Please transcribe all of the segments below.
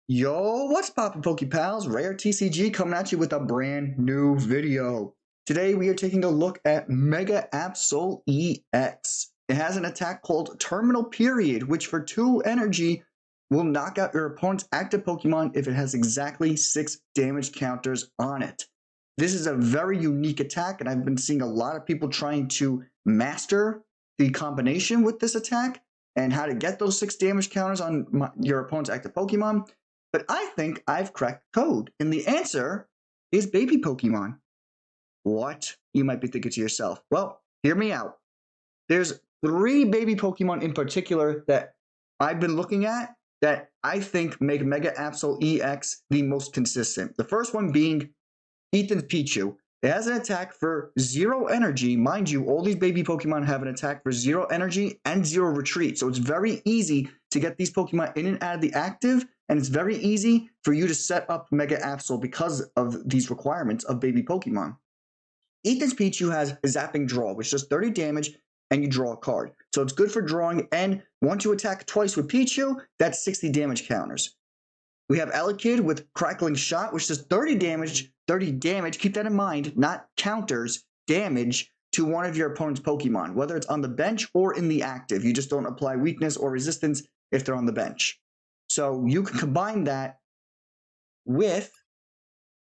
Yo, what's poppin' PokePals? Rare TCG coming at you with a brand new video. Today we are taking a look at Mega Absol EX. It has an attack called Terminal Period, which for 2 energy will knock out your opponent's active Pokemon if it has exactly 6 damage counters on it. This is a very unique attack, and I've been seeing a lot of people trying to master the combination with this attack and how to get those 6 damage counters on your opponent's active Pokemon. But I think I've cracked the code, and the answer is baby Pokemon. What? You might be thinking to yourself. Well, hear me out. There's 3 baby Pokemon in particular that I've been looking at that I think make Mega Absol EX the most consistent. The first one being Earthen Pichu. It has an attack for 0 energy. Mind you, all these baby Pokemon have an attack for 0 energy and 0 retreat. So it's very easy to get these Pokemon in and out of the active, and it's very easy for you to set up Mega Absol because of these requirements of baby Pokemon. Earthen Pichu has a Zapping Draw, which does 30 damage, and you draw a card. So it's good for drawing, and once you attack twice with Pichu, that's 60 damage counters. We have Elekid with Crackling Shot, which does 30 damage, keep that in mind, not counters, damage to one of your opponent's Pokemon, whether it's on the bench or in the active. You just don't apply weakness or resistance if they're on the bench. So you can combine that with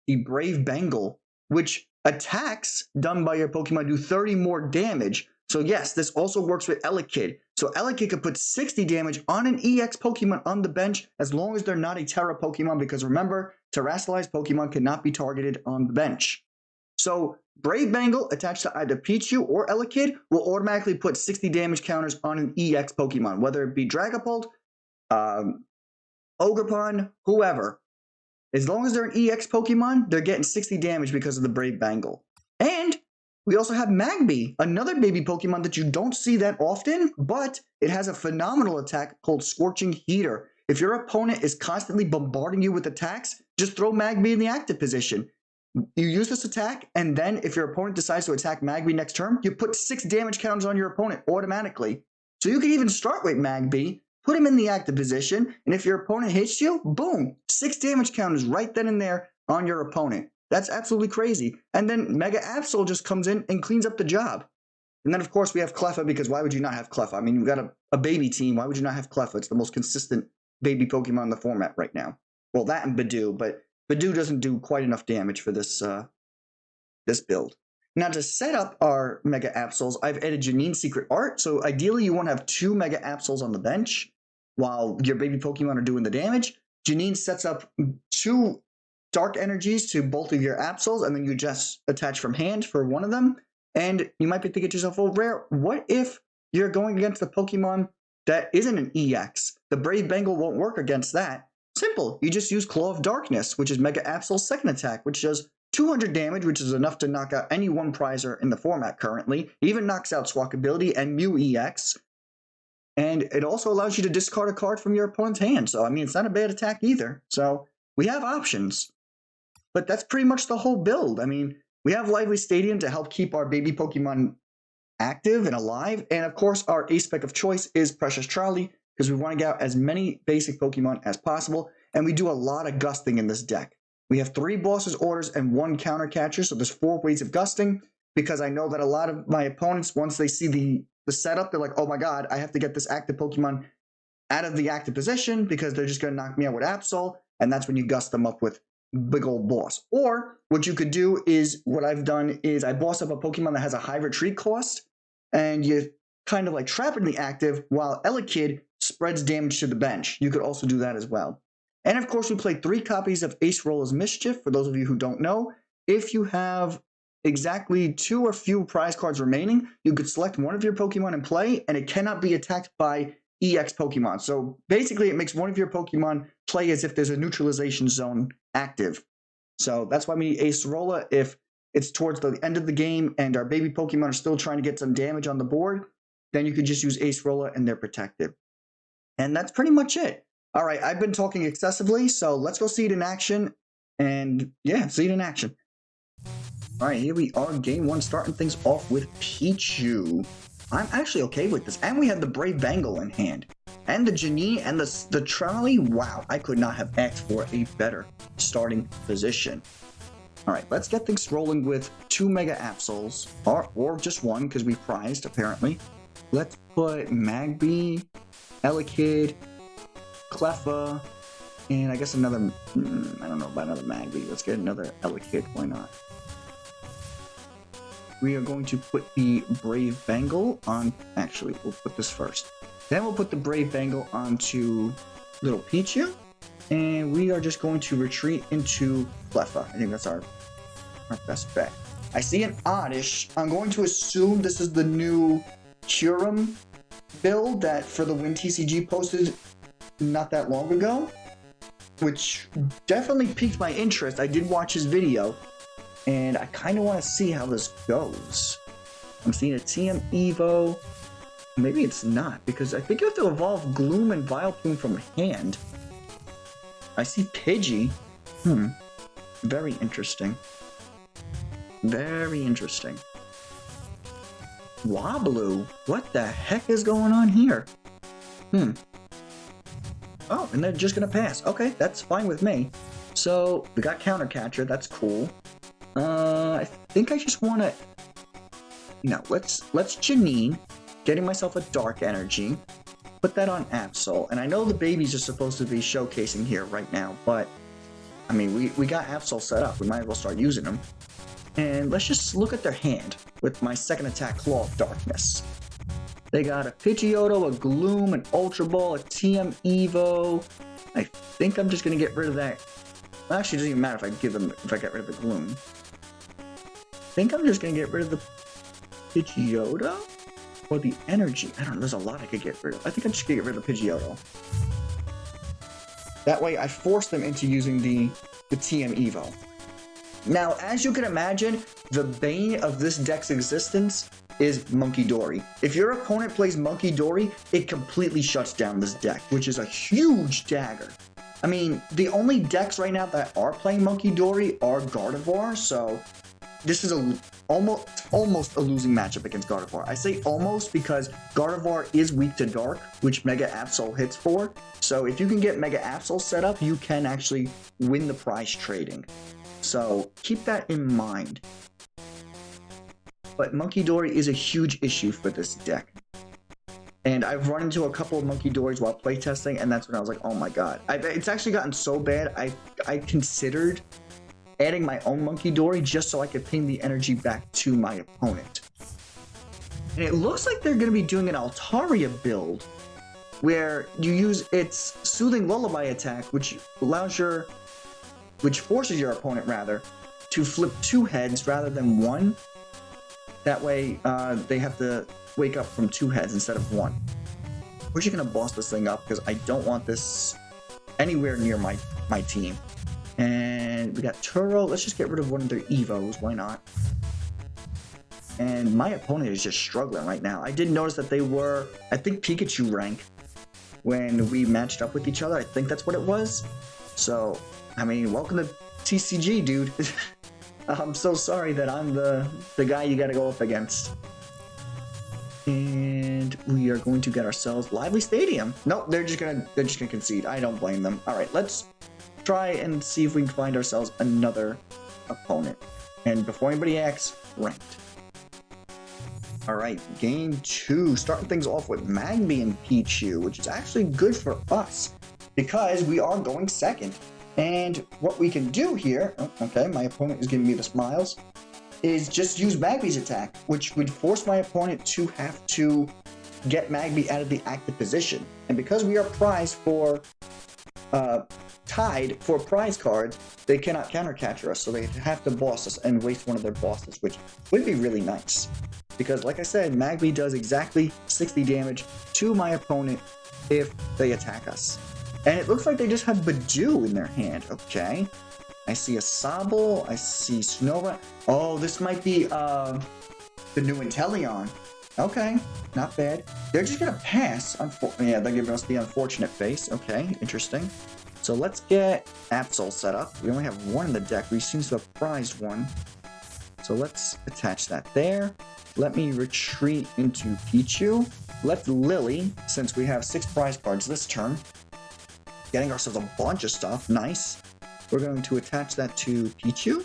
the Brave Bangle, which attacks done by your Pokemon do 30 more damage. So yes, this also works with Elekid. So Elekid can put 60 damage on an EX Pokemon on the bench as long as they're not a Terra Pokemon, because remember, terrestrialized Pokemon cannot be targeted on the bench. So Brave Bangle attached to either Pichu or Elekid will automatically put 60 damage counters on an EX Pokemon, whether it be Dragapult, Ogerpon, whoever. As long as they're an EX Pokemon, they're getting 60 damage because of the Brave Bangle. And we also have Magby, another baby Pokemon that you don't see that often, but it has a phenomenal attack called Scorching Heater. If your opponent is constantly bombarding you with attacks, just throw Magby in the active position. You use this attack, and then if your opponent decides to attack Magby next turn, you put 6 damage counters on your opponent automatically. So you can even start with Magby, put him in the active position, and if your opponent hits you, boom, 6 damage counters right then and there on your opponent. That's absolutely crazy. And then Mega Absol just comes in and cleans up the job. And then, of course, we have Cleffa, because why would you not have Cleffa? I mean, you've got a baby team. Why would you not have Cleffa? It's the most consistent baby Pokemon in the format right now. Well, that and Budew, but Budew doesn't do quite enough damage for this, this build. Now, to set up our Mega Absols, I've added Janine's Secret Art. So ideally, you want to have 2 Mega Absols on the bench while your baby Pokemon are doing the damage. Janine sets up 2 Dark Energies to both of your Absols, and then you just attach from hand for one of them. And you might be thinking to yourself, well, Rare, what if you're going against a Pokemon that isn't an EX? The Brave Bangle won't work against that. Simple. You just use Claw of Darkness, which is Mega Absol's second attack, which does 200 damage, which is enough to knock out any one prizer in the format currently. It even knocks out Swackability and Mew EX. And it also allows you to discard a card from your opponent's hand. So, I mean, it's not a bad attack either. So, we have options. But that's pretty much the whole build. I mean, we have Lively Stadium to help keep our baby Pokemon active and alive. And, of course, our ace spec of choice is Precious Trolley, because we want to get out as many basic Pokemon as possible. And we do a lot of gusting in this deck. We have 3 bosses orders and 1 counter catcher. So, there's 4 ways of gusting, because I know that a lot of my opponents, once they see the setup, they're like, oh my god, I have to get this active Pokemon out of the active position because they're just going to knock me out with Absol, and that's when you gust them up with big old boss. Or what you could do is, what I've done is I boss up a Pokemon that has a high retreat cost, and you kind of like trap it in the active while Elekid spreads damage to the bench. You could also do that as well. And of course, we play 3 copies of Acerola's Mischief. For those of you who don't know, if you have exactly 2 or few prize cards remaining, you could select one of your Pokemon and play, and it cannot be attacked by EX Pokemon. So basically, it makes one of your Pokemon play as if there's a neutralization zone active. So that's why we need Acerola. If it's towards the end of the game and our baby Pokemon are still trying to get some damage on the board, then you could just use Acerola and they're protected. And that's pretty much it. All right, I've been talking excessively, so let's go see it in action. And yeah, see it in action. All right, here we are, game 1, starting things off with Pichu. I'm actually okay with this, and we have the Brave Bangle in hand. and the Janine and the Trolley. Wow, I could not have asked for a better starting position. All right, let's get things rolling with 2 Mega Absols, or just one because we prized apparently. Let's put Magby, Elekid, Cleffa, and I guess another, I don't know about another Magby. Let's get another Elekid, why not? We are going to put the Brave Bangle on, actually, we'll put this first. Then we'll put the Brave Bangle onto little Pichu, and we are just going to retreat into Cleffa. I think that's our best bet. I see an Oddish. I'm going to assume this is the new Curum build that for the Win TCG posted not that long ago, which definitely piqued my interest. I did watch his video, and I kind of want to see how this goes. I'm seeing a TM Evo. Maybe it's not, because I think you have to evolve Gloom and Vileplume from hand. I see Pidgey. Very interesting. Very interesting. Wobblu? What the heck is going on here? Oh, and they're just gonna pass. Okay, that's fine with me. So, we got Counter Catcher, that's cool. I think I just wanna... No, let's Janine. Getting myself a Dark Energy. Put that on Absol. And I know the babies are supposed to be showcasing here right now, but... I mean, we got Absol set up. We might as well start using them. And let's just look at their hand with my second attack, Claw of Darkness. They got a Pidgeotto, a Gloom, an Ultra Ball, a TM Evo. I think I'm just going to get rid of that. Actually, it doesn't even matter if I get rid of the Gloom. I think I'm just going to get rid of the Pidgeotto or the Energy. I don't know, there's a lot I could get rid of. I think I'm just going to get rid of the Pidgeotto. That way I force them into using the TM Evo. Now, as you can imagine, the bane of this deck's existence is Monkey Dory. If your opponent plays Monkey Dory, it completely shuts down this deck, which is a huge dagger. I mean, the only decks right now that are playing Monkey Dory are Gardevoir, so this is almost a losing matchup against Gardevoir. I say almost because Gardevoir is weak to Dark, which Mega Absol hits for. So if you can get Mega Absol set up, you can actually win the prize trading. So keep that in mind. But Monkey Dory is a huge issue for this deck. And I've run into a couple of Monkey Dories while playtesting, and that's when I was like, oh my god. It's actually gotten so bad, I considered adding my own Monkey Dory just so I could ping the energy back to my opponent. And it looks like they're going to be doing an Altaria build, where you use its Soothing Lullaby attack, which forces your opponent, rather, to flip 2 heads rather than 1. That way, they have to wake up from 2 heads instead of 1. We're just going to boss this thing up, because I don't want this anywhere near my team. And we got Turo. Let's just get rid of one of their Evos. Why not? And my opponent is just struggling right now. I did notice that they were, I think, Pikachu rank when we matched up with each other. I think that's what it was. So, I mean, welcome to TCG, dude. I'm so sorry that I'm the guy you gotta go up against. And we are going to get ourselves Lively Stadium. Nope, they're just gonna concede. I don't blame them. All right, let's try and see if we can find ourselves another opponent. And before anybody asks, ranked. All right, game 2. Starting things off with Magby and Pichu, which is actually good for us because we are going second. And what we can do here, okay, my opponent is giving me the smiles, is just use Magby's attack, which would force my opponent to have to get Magby out of the active position. And because we are prized for, tied for prize cards, they cannot counter catcher us, so they have to boss us and waste one of their bosses, which would be really nice. Because, like I said, Magby does exactly 60 damage to my opponent if they attack us. And it looks like they just have Badoo in their hand. Okay. I see a Sobble. I see Snorunt. Oh, this might be the new Inteleon. Okay. Not bad. They're just going to pass. Yeah, they're giving us the unfortunate face. Okay. Interesting. So let's get Absol set up. We only have one in the deck. We seem to have prized one. So let's attach that there. Let me retreat into Pichu. Let's Lillie, since we have 6 prize cards this turn. Getting ourselves a bunch of stuff. Nice. We're going to attach that to Pichu.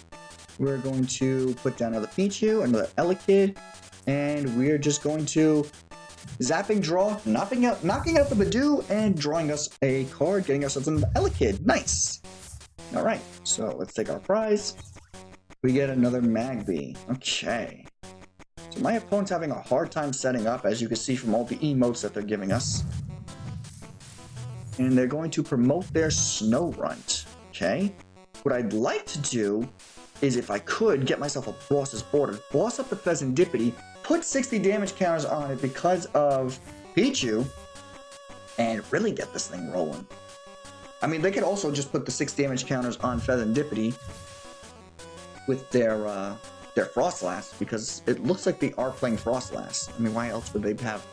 We're going to put down another Pichu, another Elekid, and we're just going to zapping draw, knocking out the Badoo, and drawing us a card, getting ourselves an Elekid. Nice. All right, so let's take our prize. We get another Magby. Okay. So my opponent's having a hard time setting up, as you can see from all the emotes that they're giving us. And they're going to promote their Snow Runt. Okay. What I'd like to do is, if I could, get myself a boss's order, boss up the Pheasantipity, put 60 damage counters on it because of Pichu, and really get this thing rolling. I mean, they could also just put the 6 damage counters on Pheasantipity with their Frostlass, because it looks like they are playing Frostlass. I mean, why else would they have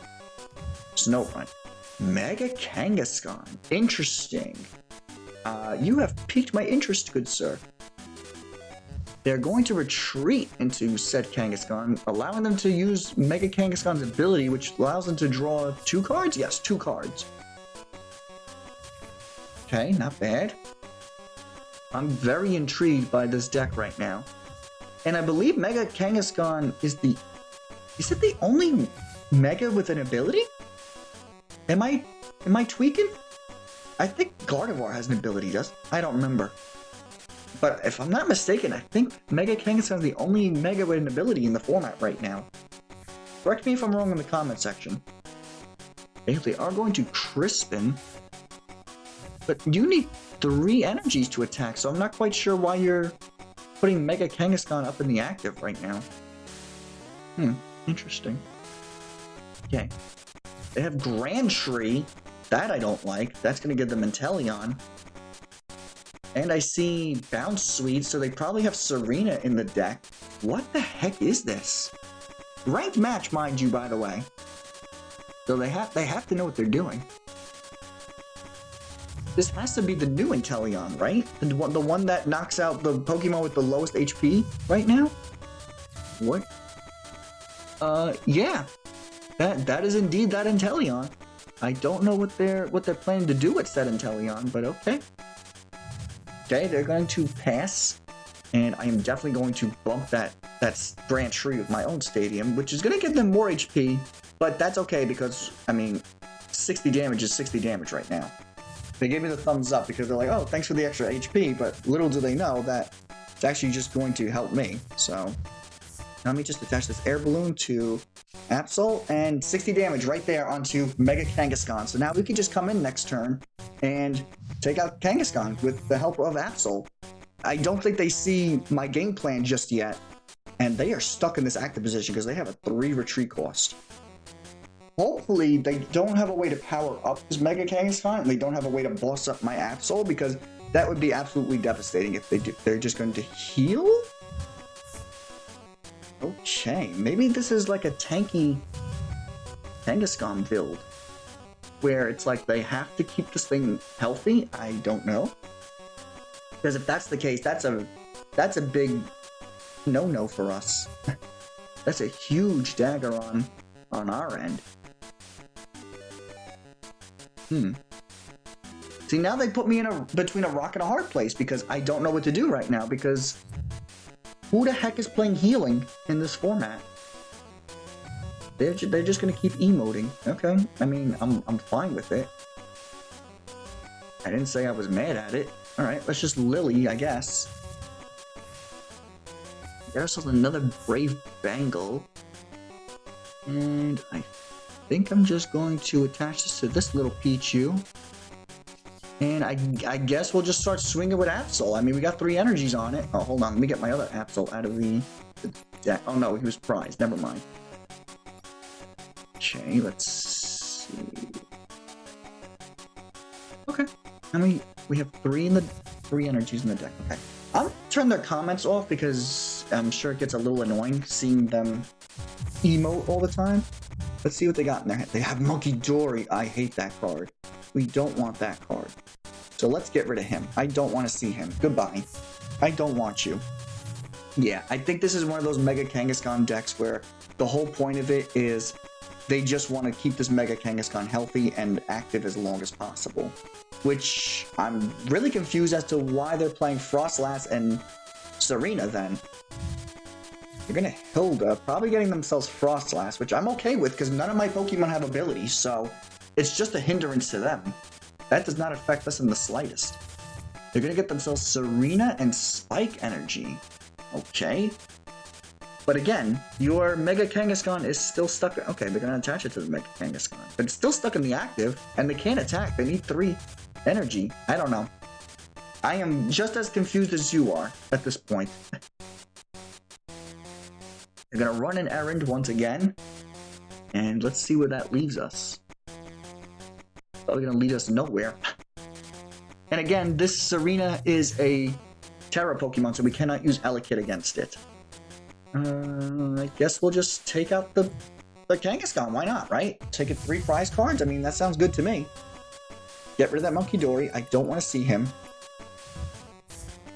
Snow Runt? Mega Kangaskhan. Interesting. You have piqued my interest, good sir. They're going to retreat into said Kangaskhan, allowing them to use Mega Kangaskhan's ability, which allows them to draw 2 cards? Yes, 2 cards. Okay, not bad. I'm very intrigued by this deck right now. And I believe Mega Kangaskhan is the... Is it the only Mega with an ability? Am I tweaking? I think Gardevoir has an ability, does? I don't remember. But if I'm not mistaken, I think Mega Kangaskhan is the only Mega with an ability in the format right now. Correct me if I'm wrong in the comment section. They are going to Crispin. But you need 3 energies to attack, so I'm not quite sure why you're putting Mega Kangaskhan up in the active right now. Interesting. Okay. They have Grand Tree. That I don't like. That's going to give them Inteleon. And I see Bounce Sweet, so they probably have Serena in the deck. What the heck is this? Ranked match, mind you, by the way. So they have to know what they're doing. This has to be the new Inteleon, right? The one that knocks out the Pokemon with the lowest HP right now? What? Yeah. That is indeed that Inteleon. I don't know what they're planning to do with said Inteleon, but okay. Okay, they're going to pass, and I am definitely going to bump that Grand Tree with my own Stadium, which is going to give them more HP, but that's okay because, I mean, 60 damage is 60 damage right now. They gave me the thumbs up because they're like, oh, thanks for the extra HP, but little do they know that it's actually just going to help me. So let me just attach this Air Balloon to Absol, and 60 damage right there onto Mega Kangaskhan. So now we can just come in next turn and take out Kangaskhan with the help of Absol. I don't think they see my game plan just yet, and they are stuck in this active position because they have a 3 retreat cost. Hopefully they don't have a way to power up this Mega Kangaskhan, and they don't have a way to boss up my Absol, because that would be absolutely devastating if they do. They're just going to heal? Okay, maybe this is like a tanky Kangaskhan build, where it's like they have to keep this thing healthy. I don't know, because if that's the case, that's a big no-no for us. That's a huge dagger on our end. See, now they put me in between a rock and a hard place, because I don't know what to do right now, because who the heck is playing healing in this format? They're just gonna keep emoting. Okay, I mean, I'm fine with it. I didn't say I was mad at it. All right, let's just Lillie, I guess. There's another Brave Bangle, and I think I'm just going to attach this to this little Pichu. And I guess we'll just start swinging with Absol. I mean, we got 3 energies on it. Oh, hold on. Let me get my other Absol out of the deck. Oh, no. He was prized. Never mind. Okay, let's see. Okay. I mean, we have 3 energies in the deck. Okay. I'll turn their comments off because I'm sure it gets a little annoying seeing them emote all the time. Let's see what they got in their head. They have Monkey Dory. I hate that card. We don't want that card. So let's get rid of him. I don't want to see him. Goodbye. I don't want you. Yeah, I think this is one of those Mega Kangaskhan decks where the whole point of it is they just want to keep this Mega Kangaskhan healthy and active as long as possible. Which I'm really confused as to why they're playing Frostlass and Serena then. They're gonna Hilda, probably getting themselves Frostlass, which I'm okay with because none of my Pokemon have abilities, so it's just a hindrance to them. That does not affect us in the slightest. They're gonna get themselves Serena and Spike Energy. Okay. But again, your Mega Kangaskhan is still stuck. Okay, they're gonna attach it to the Mega Kangaskhan, but it's still stuck in the active, and they can't attack. They need 3 energy. I don't know. I am just as confused as you are at this point. They're gonna run an errand once again, and let's see where that leaves us. Probably gonna lead us nowhere. And again, this Serena is a Terra Pokemon, so we cannot use Elekid against it. I guess we'll just take out the Kangaskhan. Why not, right? Take it 3 prize cards. I mean, that sounds good to me. Get rid of that Monkey Dory. I don't want to see him.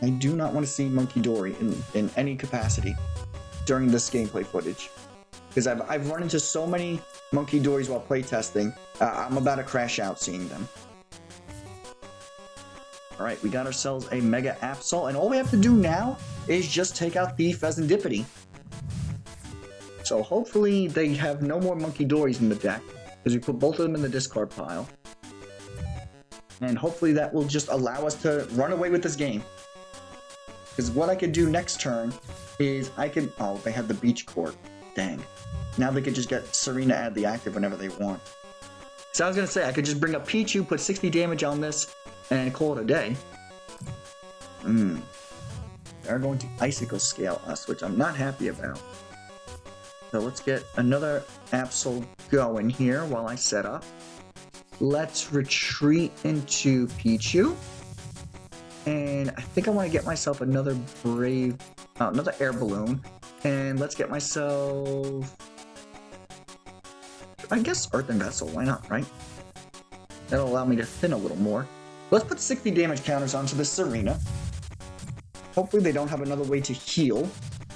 I do not want to see Monkey Dory in any capacity during this gameplay footage. Because I've run into so many Monkey Dories while playtesting, I'm about to crash out seeing them. Alright, we got ourselves a Mega Absol, and all we have to do now is just take out the Pheasantipity. So hopefully they have no more Monkey Dories in the deck, because we put both of them in the discard pile. And hopefully that will just allow us to run away with this game. Because what I could do next turn is I could... Oh, they have the Beach Court. Dang. Now they could just get Serena add the active whenever they want. So I was going to say, I could just bring up Pichu, put 60 damage on this, and call it a day. They're going to Icicle Scale us, which I'm not happy about. So let's get another Absol going here while I set up. Let's retreat into Pichu. And I think I want to get myself another another Air Balloon. And let's get myself... I guess Earthen Vessel, why not, right? That'll allow me to thin a little more. Let's put 60 damage counters onto this Serena. Hopefully they don't have another way to heal.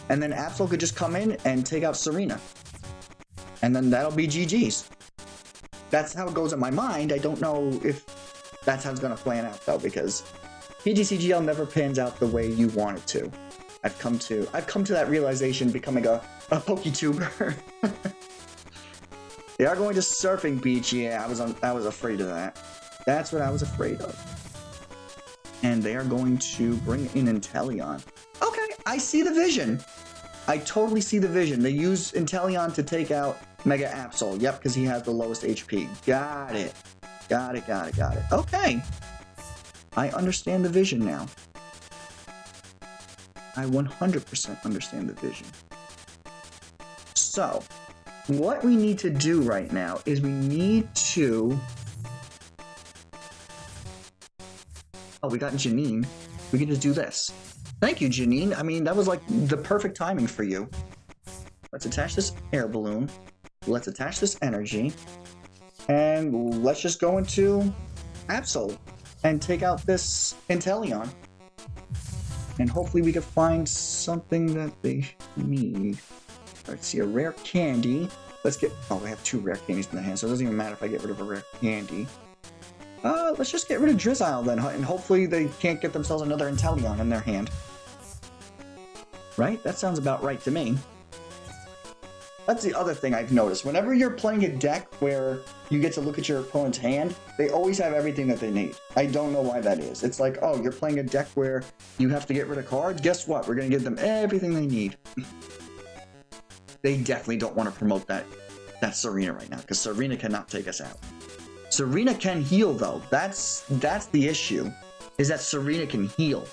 And then Absol could just come in and take out Serena. And then that'll be GG's. That's how it goes in my mind. I don't know if that's how it's going to plan out, though, because PGCGL never pans out the way you want it to. I've come to that realization becoming a PokeTuber. They are going to Surfing Beach. Yeah, I was afraid of that. That's what I was afraid of. And they are going to bring in Inteleon. Okay, I see the vision. I totally see the vision. They use Inteleon to take out Mega Absol. Yep, because he has the lowest HP. Got it. Got it. Okay. I understand the vision now. I 100% understand the vision. So, what we need to do right now is we need to... Oh, we got Janine. We can just do this. Thank you, Janine. I mean, that was like the perfect timing for you. Let's attach this Air Balloon. Let's attach this energy. And let's just go into Absol and take out this Inteleon. And hopefully we can find something that they need. Let's see, a rare candy. Let's get... Oh, we have 2 rare candies in the hand, so it doesn't even matter if I get rid of a rare candy. Let's just get rid of Drizzile then, and hopefully they can't get themselves another Inteleon in their hand. Right? That sounds about right to me. That's the other thing I've noticed. Whenever you're playing a deck where you get to look at your opponent's hand, they always have everything that they need. I don't know why that is. It's like, oh, you're playing a deck where you have to get rid of cards? Guess what? We're going to give them everything they need. They definitely don't want to promote that Serena right now, because Serena cannot take us out. Serena can heal, though. That's the issue, is that Serena can heal.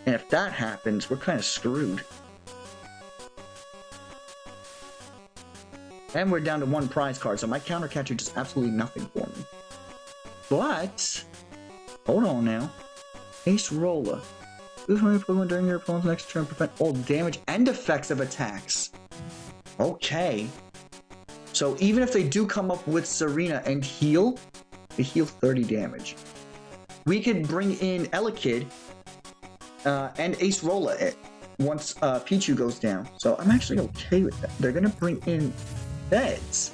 And if that happens, we're kind of screwed. And we're down to 1 prize card, so my counter catcher does absolutely nothing for me. But, hold on now. Acerola. This one Pokemon during your opponent's next turn prevent all damage and effects of attacks. Okay. So even if they do come up with Serena and heal, they heal 30 damage. We could bring in Elekid and Acerola once Pichu goes down. So I'm actually okay with that. They're gonna bring in beds.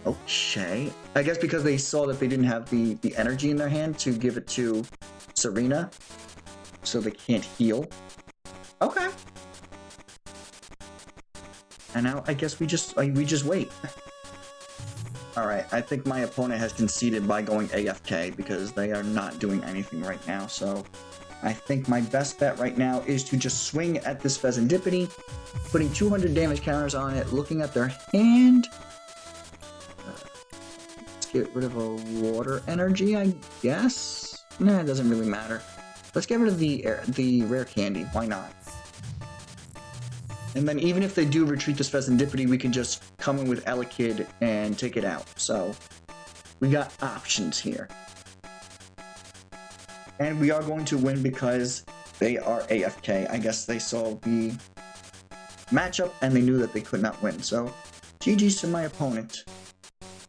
Okay. I guess because they saw that they didn't have the energy in their hand to give it to Serena. So they can't heal. Okay. And now I guess we just wait. Alright, I think my opponent has conceded by going AFK because they are not doing anything right now. So I think my best bet right now is to just swing at this Pheasantipity, putting 200 damage counters on it, looking at their hand. Let's get rid of a water energy, I guess. Nah, it doesn't really matter. Let's get rid of the rare candy. Why not? And then even if they do retreat this Pheasantipity, we can just come in with Elekid and take it out. So we got options here. And we are going to win because they are AFK. I guess they saw the matchup and they knew that they could not win. So GG's to my opponent.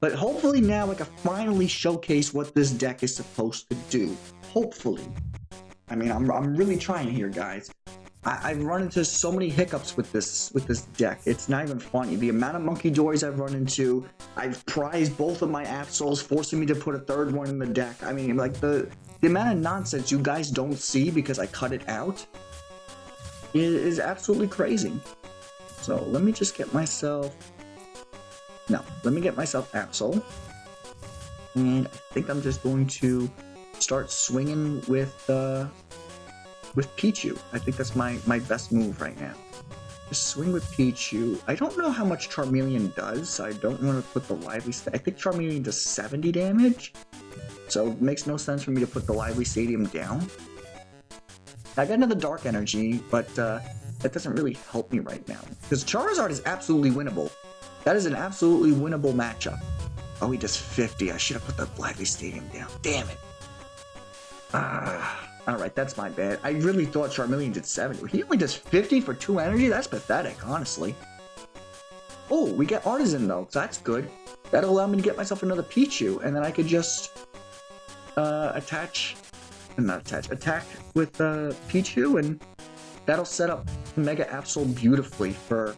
But hopefully now I can finally showcase what this deck is supposed to do. Hopefully. I mean, I'm really trying here, guys. I've run into so many hiccups with this deck. It's not even funny. The amount of monkey doors I've run into, I've prized both of my Absols, forcing me to put a third one in the deck. I mean, like the amount of nonsense you guys don't see because I cut it out is absolutely crazy. So let me just get myself... No, let me get myself Absol. And I think I'm just going to start swinging with Pichu. I think that's my best move right now. Just swing with Pichu. I don't know how much Charmeleon does, so I don't want to put the Lively... I think Charmeleon does 70 damage. So it makes no sense for me to put the Lively Stadium down. I got another Dark Energy, but that doesn't really help me right now. Because Charizard is absolutely winnable. That is an absolutely winnable matchup. Oh, he does 50. I should have put the Lively Stadium down. Damn it. Alright, that's my bad. I really thought Charmeleon did 70. He only does 50 for 2 energy? That's pathetic, honestly. Oh, we get Artisan though, so that's good. That'll allow me to get myself another Pichu, and then I could just attack with Pichu, and that'll set up Mega Absol beautifully for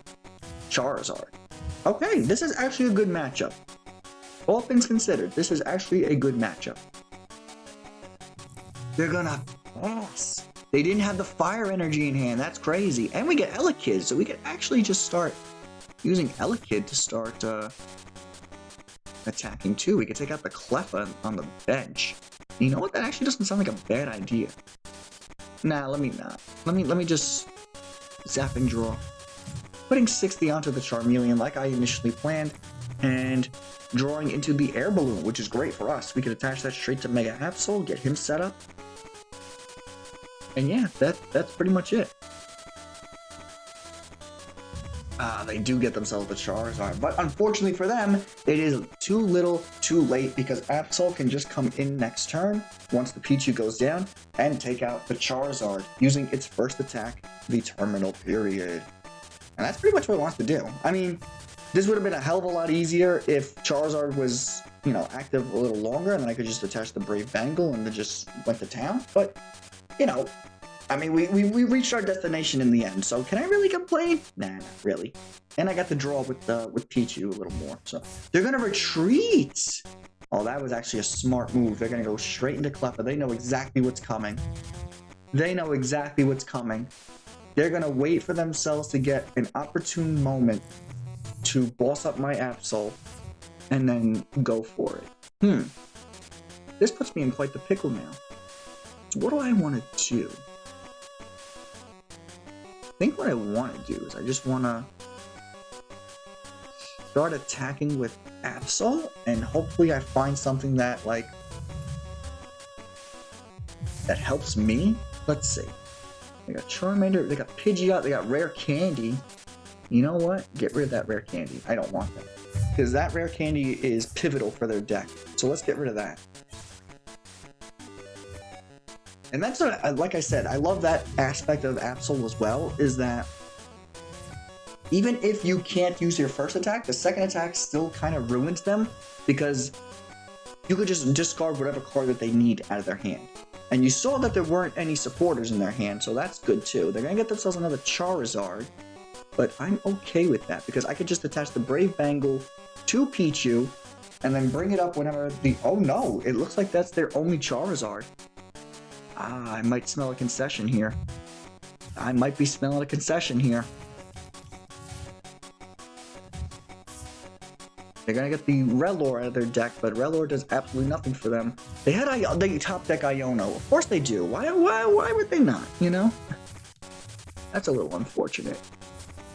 Charizard. Okay, this is actually a good matchup. All things considered, this is actually a good matchup. They're gonna pass. They didn't have the fire energy in hand. That's crazy. And we get Elekid, so we could actually just start using Elekid to start attacking too. We could take out the Cleffa on the bench. You know what? That actually doesn't sound like a bad idea. Nah, let me not. Let me just zap and draw. Putting 60 onto the Charmeleon like I initially planned, and drawing into the Air Balloon, which is great for us. We could attach that straight to Mega Absol, get him set up. And yeah, that's pretty much it. They do get themselves the Charizard, but unfortunately for them, it is too little, too late, because Absol can just come in next turn, once the Pichu goes down, and take out the Charizard, using its first attack, the Terminal Period. And that's pretty much what it wants to do. I mean, this would have been a hell of a lot easier if Charizard was, you know, active a little longer, and then I could just attach the Brave Bangle and then just went to town. But, you know, I mean, we reached our destination in the end, so can I really complain? Nah, not really. And I got the draw with Pichu a little more, so. They're gonna retreat! Oh, that was actually a smart move. They're gonna go straight into Cleffa. They know exactly what's coming. They know exactly what's coming. They're gonna wait for themselves to get an opportune moment to boss up my Absol, and then go for it. This puts me in quite the pickle now. So what do I want to do? I think what I want to do is I just want to start attacking with Absol, and hopefully I find something that, like, that helps me. Let's see. They got Charmander, they got Pidgeot, they got Rare Candy. You know what? Get rid of that Rare Candy. I don't want that. Because that Rare Candy is pivotal for their deck. So let's get rid of that. And that's what, like I said, I love that aspect of Absol as well, is that even if you can't use your first attack, the second attack still kind of ruins them, because you could just discard whatever card that they need out of their hand. And you saw that there weren't any supporters in their hand, so that's good too. They're going to get themselves another Charizard, but I'm okay with that because I could just attach the Brave Bangle to Pichu and then bring it up whenever the... Oh no, it looks like that's their only Charizard. Ah, I might smell a concession here. I might be smelling a concession here. They're gonna get the Relor out of their deck, but Relor does absolutely nothing for them. They had they top deck Iono. Of course they do. Why would they not? You know, that's a little unfortunate.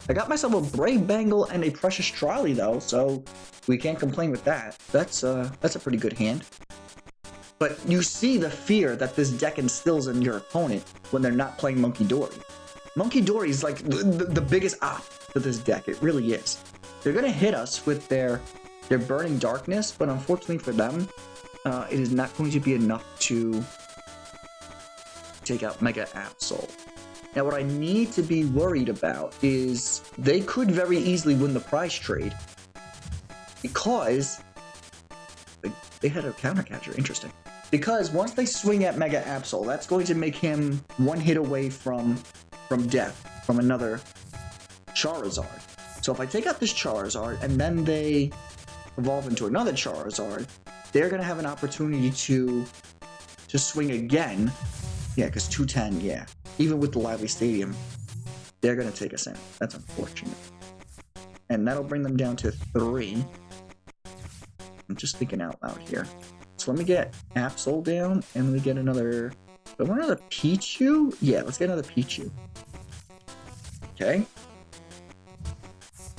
I got myself a Brave Bangle and a Precious Trolley though, so we can't complain with that. That's a pretty good hand. But you see the fear that this deck instills in your opponent when they're not playing Monkey Dory. Monkey Dory is like the biggest op to this deck. It really is. They're gonna hit us with their Burning Darkness, but unfortunately for them, it is not going to be enough to take out Mega Absol. Now, what I need to be worried about is they could very easily win the prize trade because they had a counter catcher. Interesting. Because once they swing at Mega Absol, that's going to make him one hit away from death from another Charizard. So if I take out this Charizard and then they evolve into another Charizard, they're going to have an opportunity to swing again. Yeah, because 210, yeah. Even with the Lively Stadium, they're going to take us in. That's unfortunate. And that'll bring them down to 3. I'm just thinking out loud here. So let me get Absol down, and let me get another... I want another Pichu? Yeah, let's get another Pichu. Okay.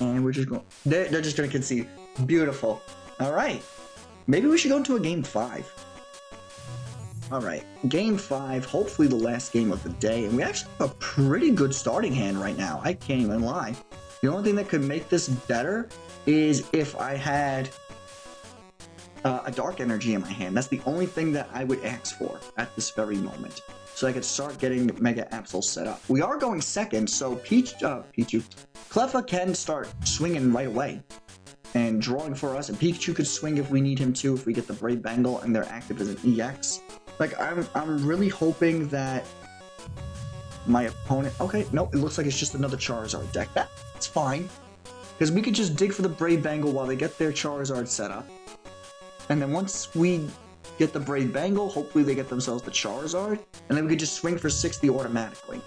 And we're just going... They're just going to concede. Beautiful. Alright. Maybe we should go into a game 5. Alright. Game 5. Hopefully the last game of the day. And we actually have a pretty good starting hand right now. I can't even lie. The only thing that could make this better is if I had a Dark Energy in my hand. That's the only thing that I would ask for at this very moment. So I could start getting Mega Absol set up. We are going second, so Pichu. Cleffa can start swinging right away and drawing for us, and Pichu could swing if we need him to, if we get the Brave Bangle and they're active as an EX. Like, I'm really hoping that my opponent... Okay, no, it looks like it's just another Charizard deck. That's fine, because we could just dig for the Brave Bangle while they get their Charizard set up. And then once we get the Brave Bangle, hopefully they get themselves the Charizard, and then we could just swing for 60 automatically.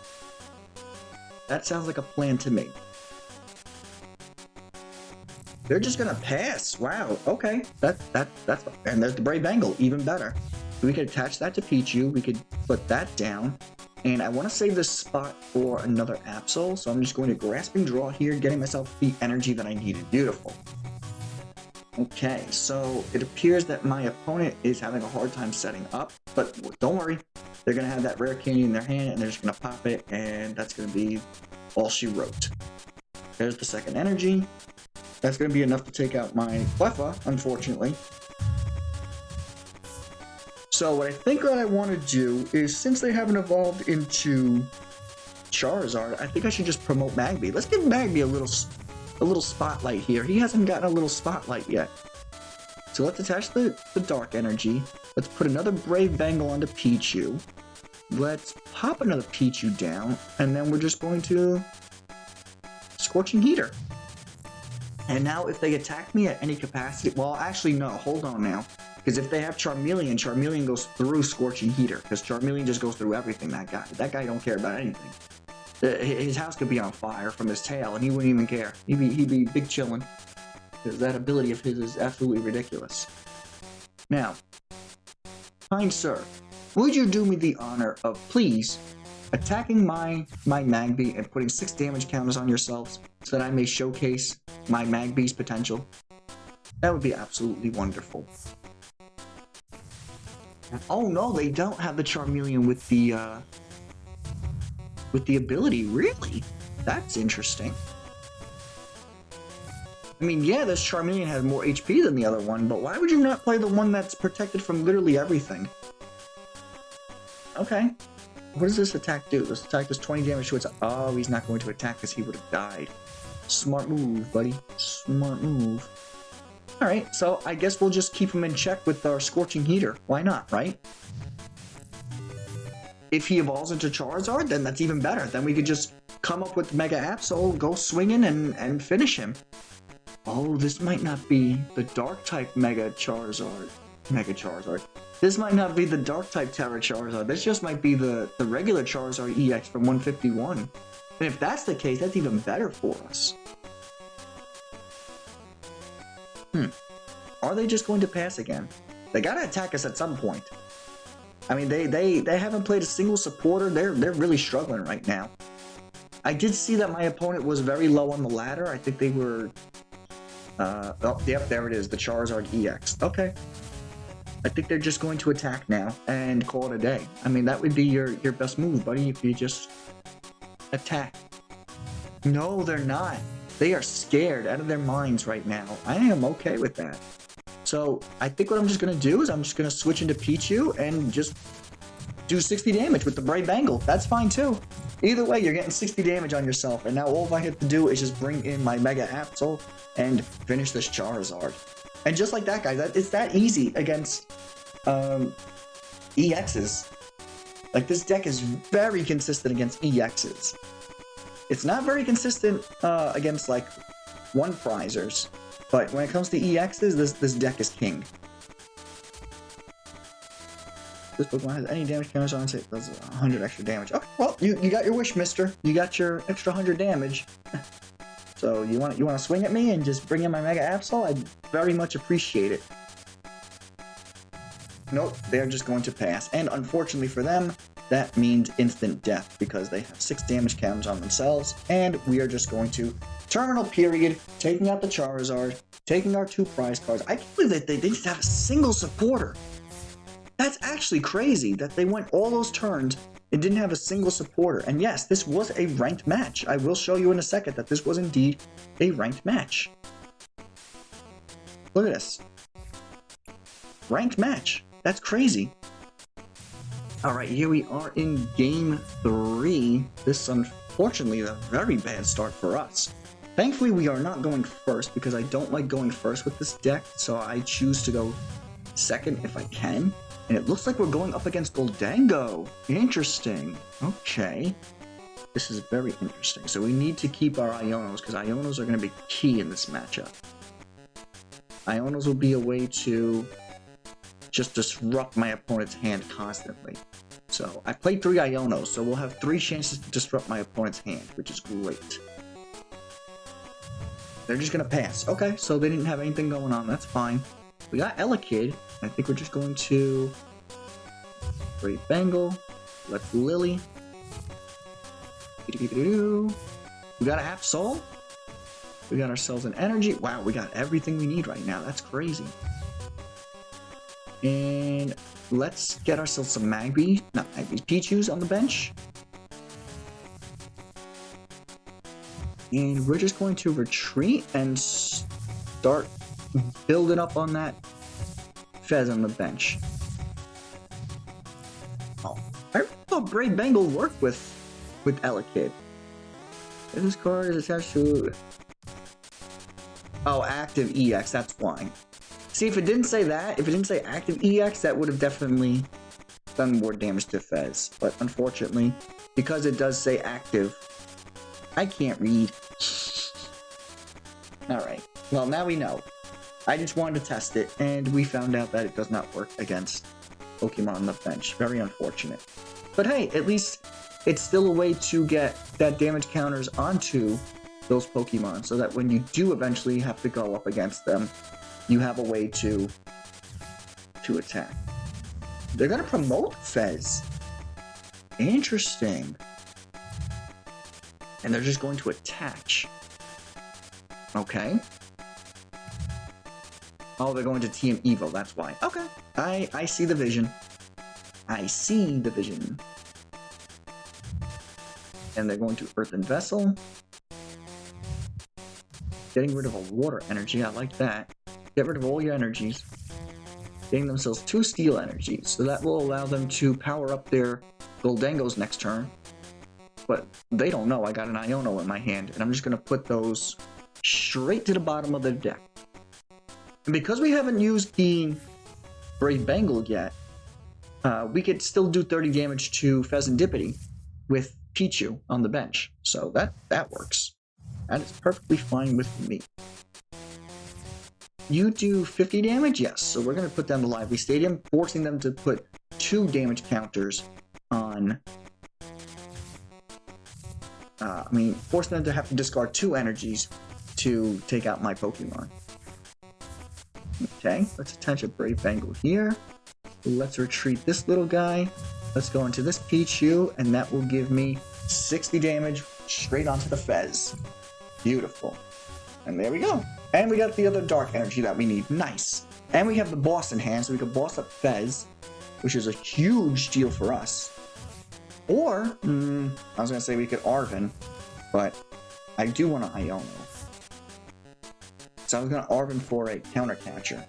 That sounds like a plan to me. They're just gonna pass. Wow. Okay. That's and there's the Brave Bangle, even better. We could attach that to Pichu. We could put that down, and I want to save this spot for another Absol. So I'm just going to Grasping Draw here, getting myself the energy that I needed. Beautiful. Okay, so it appears that my opponent is having a hard time setting up, but don't worry, they're going to have that rare candy in their hand, and they're just going to pop it, and that's going to be all she wrote. There's the second energy. That's going to be enough to take out my Cleffa, unfortunately. So what I think what I want to do is, since they haven't evolved into Charizard, I think I should just promote Magby. Let's give Magby a little spotlight here. He hasn't gotten a little spotlight yet. So let's attach the Dark Energy. Let's put another Brave Bangle onto Pichu. Let's pop another Pichu down, and then we're just going to Scorching Heater. And now if they attack me at any capacity, well, actually no, hold on now. Because if they have Charmeleon, Charmeleon goes through Scorching Heater, because Charmeleon just goes through everything, that guy don't care about anything. His house could be on fire from his tail, and he wouldn't even care. He'd be big chillin'. Because that ability of his is absolutely ridiculous. Now, kind sir, would you do me the honor of please attacking my Magby and putting 6 damage counters on yourselves so that I may showcase my Magby's potential? That would be absolutely wonderful. Oh no, they don't have the Charmeleon with the ability, really? That's interesting. I mean, yeah, this Charmeleon has more HP than the other one, but why would you not play the one that's protected from literally everything? Okay. What does this attack do? This attack does 20 damage to its... Oh, he's not going to attack because he would have died. Smart move, buddy. Smart move. Alright, so I guess we'll just keep him in check with our Scorching Heater. Why not, right? if he evolves into Charizard, then that's even better. Then we could just come up with Mega Absol, go swinging, and finish him. Oh, this might not be the Dark-type Mega Charizard. This might not be the Dark-type Terra Charizard. This just might be the regular Charizard EX from 151. And if that's the case, that's even better for us. Are they just going to pass again? They gotta attack us at some point. I mean, they haven't played a single supporter. They're really struggling right now. I did see that my opponent was very low on the ladder. I think they were... oh, yep, there it is, the Charizard EX. Okay. I think they're just going to attack now and call it a day. I mean, that would be your best move, buddy, if you just attack. No, they're not. They are scared out of their minds right now. I am okay with that. So, I think what I'm just going to do is I'm just going to switch into Pichu and just do 60 damage with the Brave Bangle. That's fine too. Either way, you're getting 60 damage on yourself. And now all I have to do is just bring in my Mega Absol and finish this Charizard. And just like that, guys, it's that easy against EXs. Like, this deck is very consistent against EXs. It's not very consistent against, like, one prizers. But when it comes to EXs, this deck is king. This Pokemon has any damage counters on it, does 100 extra damage. Okay, well, you got your wish, mister. You got your extra 100 damage. So you want to swing at me and just bring in my Mega Absol? I'd very much appreciate it. Nope, they're just going to pass. And unfortunately for them, that means instant death because they have 6 damage counters on themselves. And we are just going to terminal period, taking out the Charizard, taking our 2 prize cards. I can't believe that they didn't have a single supporter. That's actually crazy that they went all those turns and didn't have a single supporter. And yes, this was a ranked match. I will show you in a second that this was indeed a ranked match. Look at this. Ranked match. That's crazy. Alright, here we are in Game 3. This, unfortunately, is a very bad start for us. Thankfully, we are not going first because I don't like going first with this deck, so I choose to go second if I can. And it looks like we're going up against Gholdengo. Interesting. Okay. This is very interesting. So we need to keep our Ionos, because Ionos are going to be key in this matchup. Ionos will be a way to just disrupt my opponent's hand constantly. So I played 3 Ionos, so we'll have 3 chances to disrupt my opponent's hand, which is great. They're just going to pass. Okay, so they didn't have anything going on. That's fine. We got Elekid. I think we're just going to Brave Bangle. Let's Lillie. We got an Absol. We got ourselves an energy. Wow, we got everything we need right now. That's crazy. And let's get ourselves some Magby. Not Magby's, Pichus on the bench. And we're just going to retreat and start building up on that Fez on the bench. Oh, I thought Brave Bangle worked with Elekid. This card is attached to... Oh, active EX, that's why. See, if it didn't say that, if it didn't say active EX, that would have definitely done more damage to Fez. But unfortunately, because it does say active, I can't read. Alright, well now we know. I just wanted to test it, and we found out that it does not work against Pokemon on the bench. Very unfortunate. But hey, at least it's still a way to get that damage counters onto those Pokemon, so that when you do eventually have to go up against them, you have a way to attack. They're gonna promote Fez. Interesting. And they're just going to attach. Okay. Oh, they're going to TM Evo, that's why. Okay. I see the vision. I see the vision. And they're going to Earthen Vessel. Getting rid of a water energy, I like that. Get rid of all your energies. Getting themselves 2 steel energies, so that will allow them to power up their Gholdengos next turn. But they don't know I got an Iono in my hand, and I'm just going to put those straight to the bottom of the deck. And because we haven't used the Brave Bangle yet, we could still do 30 damage to Pheasantipity with Pichu on the bench. So that works. That is perfectly fine with me. You do 50 damage? Yes. So we're going to put down the Lively Stadium, forcing them to put 2 damage counters on... forcing them to have to discard 2 energies to take out my Pokemon. Okay, let's attach a Brave Bangle here. Let's retreat this little guy. Let's go into this Pichu, and that will give me 60 damage straight onto the Fez. Beautiful. And there we go. And we got the other dark energy that we need. Nice. And we have the boss in hand, so we can boss up Fez, which is a huge deal for us. Or, I was going to say we could Arven, but I do want to Iono. So I was going to Arven for a Counter Catcher.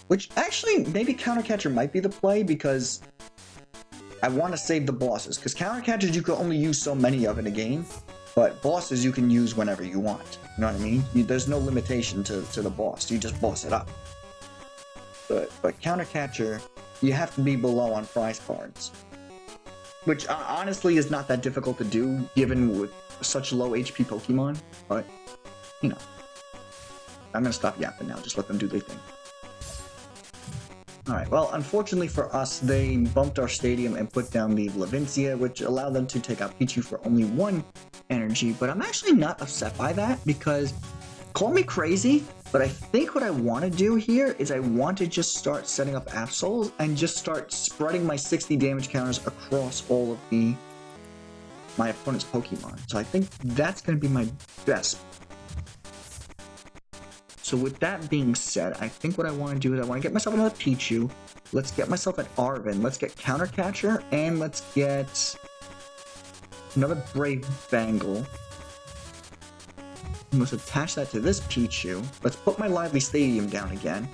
Which, actually, maybe Counter Catcher might be the play, because I want to save the bosses. Because Counter Catchers you can only use so many of in a game, but bosses you can use whenever you want. You know what I mean? There's no limitation to the boss. You just boss it up. But Counter Catcher, you have to be below on prize cards. Which, honestly, is not that difficult to do, given with such low HP Pokemon. But, you know. I'm going to stop yapping now. Just let them do their thing. Alright, well, unfortunately for us, they bumped our stadium and put down the Levincia, which allowed them to take out Pichu for only 1 energy. But I'm actually not upset by that, because, call me crazy, but I think what I want to do here is I want to just start setting up Absols and just start spreading my 60 damage counters across all of my opponent's Pokemon. So I think that's going to be my best. So with that being said, I think what I want to do is I want to get myself another Pichu. Let's get myself an Arven. Let's get Counter Catcher, and let's get another Brave Bangle. And let's attach that to this Pichu. Let's put my Lively Stadium down again.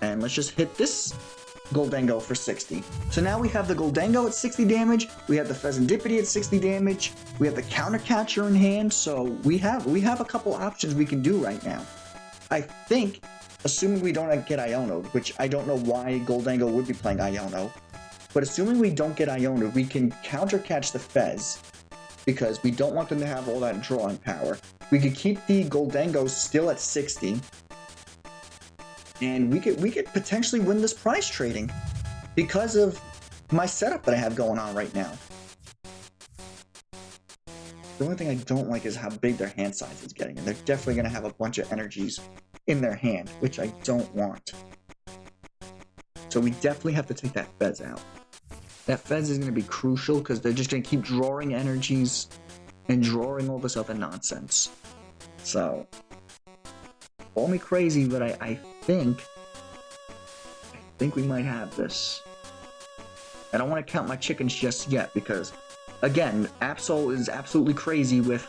And let's just hit this Gholdengo for 60. So now we have the Gholdengo at 60 damage, we have the Pheasantipity at 60 damage, we have the Counter Catcher in hand, so we have a couple options we can do right now. I think, assuming we don't get Iono, which I don't know why Gholdengo would be playing Iono, but assuming we don't get Iono, we can Counter Catch the Fez, because we don't want them to have all that drawing power. We could keep the Gholdengo still at 60, and we could potentially win this prize trading because of my setup that I have going on right now. The only thing I don't like is how big their hand size is getting, and they're definitely going to have a bunch of energies in their hand, which I don't want. So we definitely have to take that Fez out. That Fez is going to be crucial because they're just going to keep drawing energies and drawing all this other nonsense. So, call me crazy, but I think we might have this. I don't want to count my chickens just yet because, again, Absol is absolutely crazy with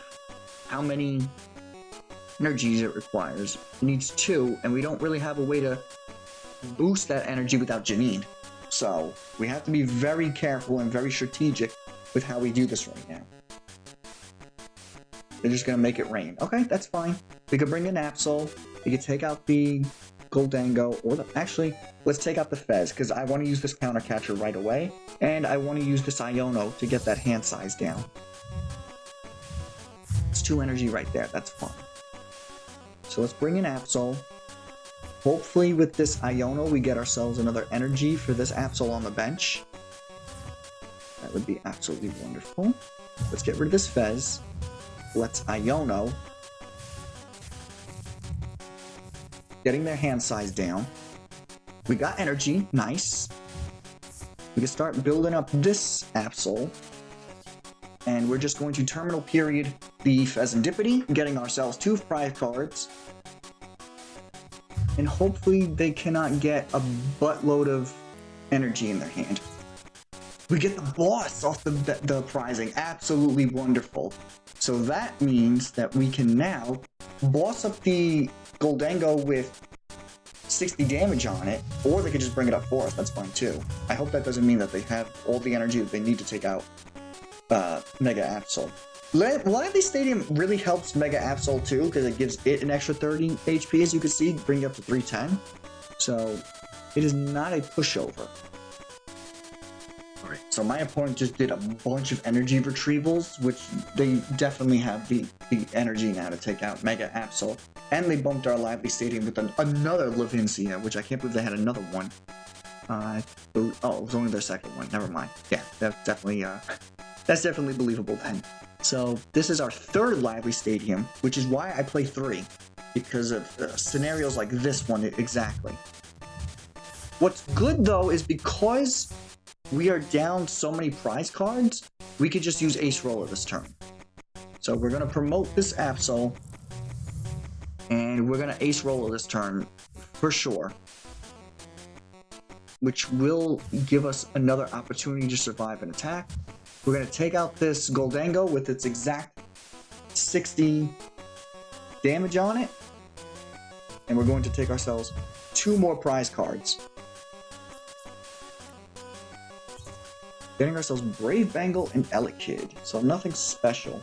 how many energies it requires. It needs 2, and we don't really have a way to boost that energy without Janine. So, we have to be very careful and very strategic with how we do this right now. They're just going to make it rain. Okay, that's fine. We could bring in Absol. We could take out the Gholdengo, or actually, let's take out the Fez, because I want to use this Counter Catcher right away, and I want to use this Iono to get that hand size down. It's 2 energy right there, that's fine. So let's bring in Absol. Hopefully with this Iono, we get ourselves another energy for this Absol on the bench. That would be absolutely wonderful. Let's get rid of this Fez. Let's Iono. Getting their hand size down. We got energy, nice. We can start building up this Absol. And we're just going to Terminal Period the Pheasantipity, getting ourselves 2 prize cards. And hopefully they cannot get a buttload of energy in their hand. We get the boss off the prizing, absolutely wonderful. So that means that we can now boss up the Gholdengo with 60 damage on it, or they could just bring it up for us, that's fine too. I hope that doesn't mean that they have all the energy that they need to take out Mega Absol. Lively Stadium really helps Mega Absol too, because it gives it an extra 30 HP, as you can see, bringing it up to 310. So, it is not a pushover. Alright, so my opponent just did a bunch of energy retrievals, which they definitely have the energy now to take out Mega Absol. And they bumped our Lively Stadium with another Levincia, which I can't believe they had another one. Oh, it was only their second one. Never mind. Yeah, that's definitely believable then. So this is our third Lively Stadium, which is why I play 3, because of scenarios like this one exactly. What's good though is because we are down so many prize cards, we could just use Acerola this turn. So we're gonna promote this Absol, and we're gonna Acerola this turn for sure, which will give us another opportunity to survive an attack. We're going to take out this Gholdengo with its exact 60 damage on it, and we're going to take ourselves 2 more prize cards. Getting ourselves Brave Bangle and Elekid, so nothing special.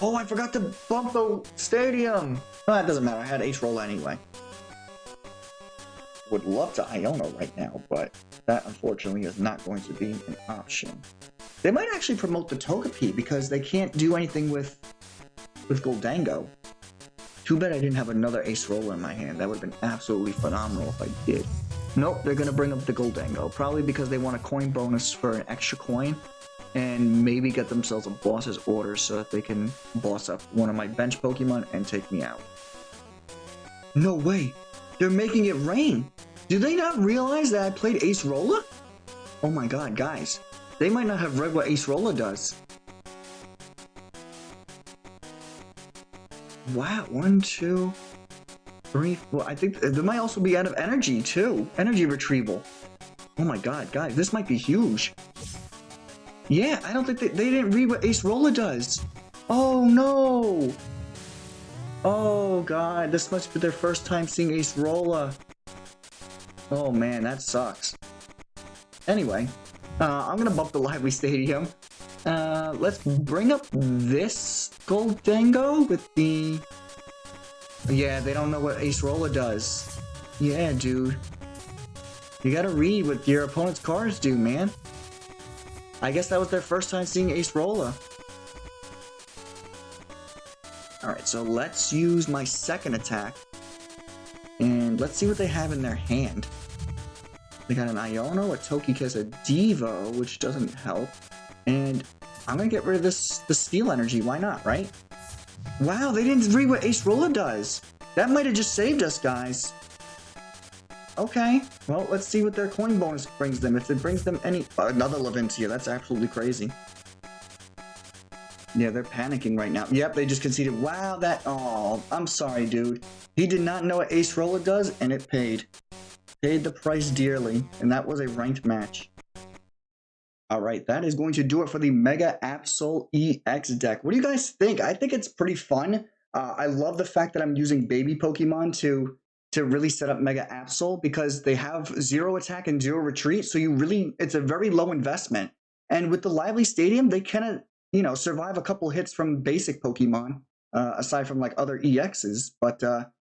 Oh, I forgot to bump the stadium! Oh, that doesn't matter, I had Acerola anyway. Would love to Iono right now, but that unfortunately is not going to be an option. They might actually promote the Togepi because they can't do anything with Gholdengo. Too bad I didn't have another Acerola in my hand. That would have been absolutely phenomenal if I did. Nope, they're going to bring up the Gholdengo, probably because they want a coin bonus for an extra coin, and maybe get themselves a boss's order so that they can boss up one of my bench Pokemon and take me out. No way! They're making it rain! Do they not realize that I played Acerola? Oh my god, guys. They might not have read what Acerola does. Wow, 1, 2, 3, 4. I think they might also be out of energy too. Energy retrieval. Oh my god, guys, this might be huge. Yeah, I don't think they didn't read what Acerola does. Oh no! Oh god, this must be their first time seeing Acerola. Oh man, that sucks. Anyway, I'm gonna bump the Lively Stadium. Let's bring up this Gholdengo with the... Yeah, they don't know what Acerola does. Yeah, dude. You gotta read what your opponent's cards do, man. I guess that was their first time seeing Acerola. Alright, so let's use my second attack. And let's see what they have in their hand. They got an Iono, a Togekiss, a Devo, which doesn't help. And I'm gonna get rid of the Steel Energy, why not, right? Wow, they didn't read what Acerola does! That might have just saved us, guys. Okay, well, let's see what their coin bonus brings them. If it brings them any... another Levincia, that's absolutely crazy. Yeah, they're panicking right now. Yep, they just conceded. Wow, that... Oh, I'm sorry, dude. He did not know what Acerola does, and it paid. Paid the price dearly, and that was a ranked match. Alright, that is going to do it for the Mega Absol EX deck. What do you guys think? I think it's pretty fun. I love the fact that I'm using baby Pokemon to really set up Mega Absol, because they have 0 attack and 0 retreat, so it's a very low investment. And with the Lively Stadium, they kind of, you know, survive a couple hits from basic Pokemon, aside from like other EXs. But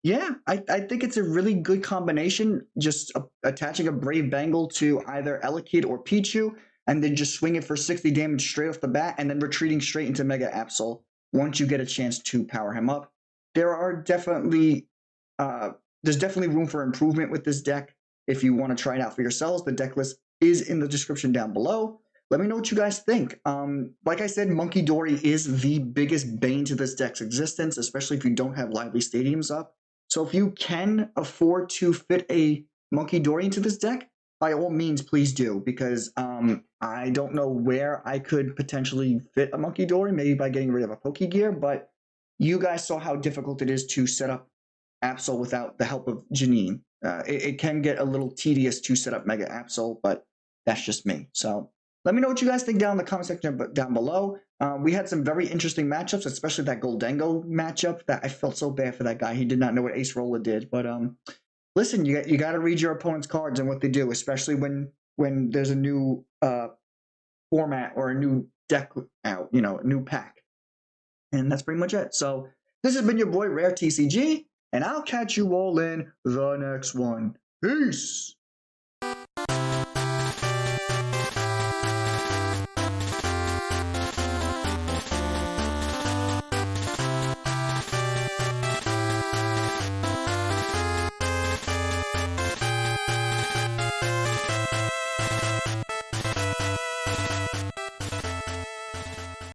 yeah, I think it's a really good combination, just attaching a Brave Bangle to either Elekid or Pichu, and then just swing it for 60 damage straight off the bat, and then retreating straight into Mega Absol once you get a chance to power him up. There's definitely room for improvement with this deck. If you want to try it out for yourselves, the deck list is in the description down below. Let me know what you guys think. Like I said, Monkey Dory is the biggest bane to this deck's existence, especially if you don't have Lively Stadiums up. So if you can afford to fit a Monkey Dory into this deck, by all means, please do, because I don't know where I could potentially fit a Monkey Dory, maybe by getting rid of a Pokégear, but you guys saw how difficult it is to set up Absol without the help of Janine. It can get a little tedious to set up Mega Absol, but that's just me. So let me know what you guys think down in the comment section down below. We had some very interesting matchups, especially that Gholdengo matchup. That I felt so bad for that guy. He did not know what Acerola did, but listen, you got to read your opponent's cards and what they do, especially when there's a new format or a new deck out, you know, a new pack. And that's pretty much it. So this has been your boy Rare TCG, and I'll catch you all in the next one. Peace!